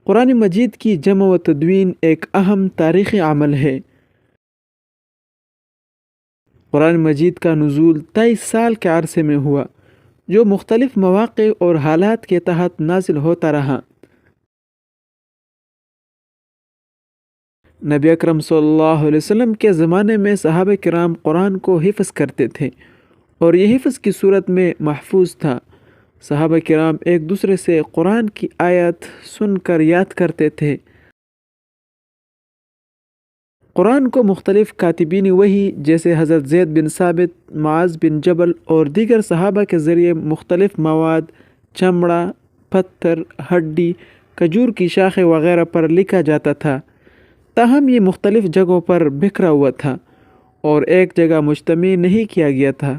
قرآن مجید کی جمع و تدوین ایک اہم تاریخی عمل ہے۔ قرآن مجید کا نزول 23 سال کے عرصے میں ہوا، جو مختلف مواقع اور حالات کے تحت نازل ہوتا رہا۔ نبی اکرم صلی اللہ علیہ وسلم کے زمانے میں صحابہ کرام قرآن کو حفظ کرتے تھے اور یہ حفظ کی صورت میں محفوظ تھا۔ صحابہ کرام ایک دوسرے سے قرآن کی آیات سن کر یاد کرتے تھے۔ قرآن کو مختلف کاتبین وحی جیسے حضرت زید بن ثابت، معاذ بن جبل اور دیگر صحابہ کے ذریعے مختلف مواد، چمڑا، پتھر، ہڈی، کھجور کی شاخیں وغیرہ پر لکھا جاتا تھا، تاہم یہ مختلف جگہوں پر بکھرا ہوا تھا اور ایک جگہ مجتمع نہیں کیا گیا تھا۔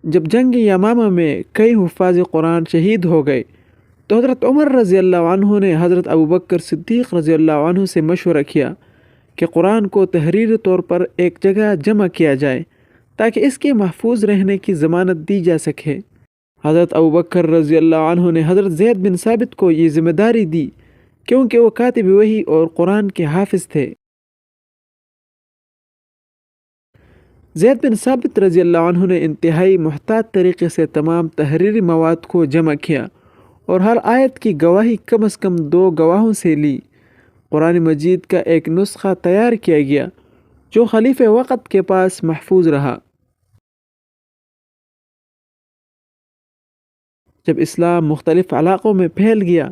جب جنگ یمامہ میں کئی حفاظ قرآن شہید ہو گئے تو حضرت عمر رضی اللہ عنہ نے حضرت ابوبکر صدیق رضی اللہ عنہ سے مشورہ کیا کہ قرآن کو تحریری طور پر ایک جگہ جمع کیا جائے تاکہ اس کے محفوظ رہنے کی ضمانت دی جا سکے۔ حضرت ابوبکر رضی اللہ عنہ نے حضرت زید بن ثابت کو یہ ذمہ داری دی کیونکہ وہ کاتب وحی اور قرآن کے حافظ تھے۔ زید بن ثابت رضی اللہ عنہ نے انتہائی محتاط طریقے سے تمام تحریری مواد کو جمع کیا اور ہر آیت کی گواہی کم از کم 2 گواہوں سے لی۔ قرآن مجید کا ایک نسخہ تیار کیا گیا جو خلیفہ وقت کے پاس محفوظ رہا۔ جب اسلام مختلف علاقوں میں پھیل گیا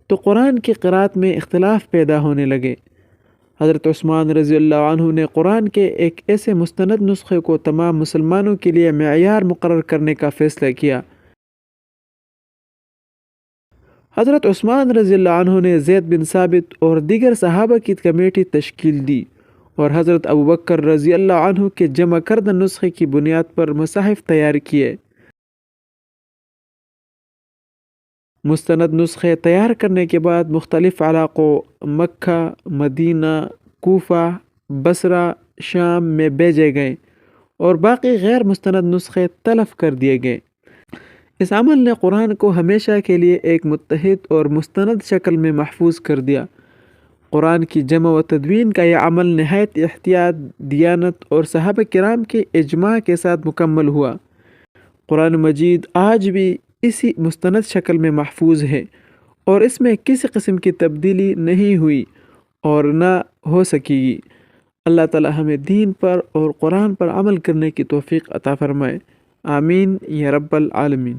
تو قرآن کی قرأت میں اختلاف پیدا ہونے لگے۔ حضرت عثمان رضی اللہ عنہ نے قرآن کے ایک ایسے مستند نسخے کو تمام مسلمانوں کے لیے معیار مقرر کرنے کا فیصلہ کیا۔ حضرت عثمان رضی اللہ عنہ نے زید بن ثابت اور دیگر صحابہ کی کمیٹی تشکیل دی اور حضرت ابوبکر رضی اللہ عنہ کے جمع کردہ نسخے کی بنیاد پر مصاحف تیار کیے۔ مستند نسخے تیار کرنے کے بعد مختلف علاقوں مکہ، مدینہ، کوفہ، بصرہ، شام میں بھیجے گئے اور باقی غیر مستند نسخے تلف کر دیے گئے۔ اس عمل نے قرآن کو ہمیشہ کے لیے ایک متحد اور مستند شکل میں محفوظ کر دیا۔ قرآن کی جمع و تدوین کا یہ عمل نہایت احتیاط، دیانت اور صحابہ کرام کے اجماع کے ساتھ مکمل ہوا۔ قرآن مجید آج بھی اسی مستند شکل میں محفوظ ہے اور اس میں کسی قسم کی تبدیلی نہیں ہوئی اور نہ ہو سکے گی۔ اللہ تعالی ہمیں دین پر اور قرآن پر عمل کرنے کی توفیق عطا فرمائے۔ آمین یا رب العالمین۔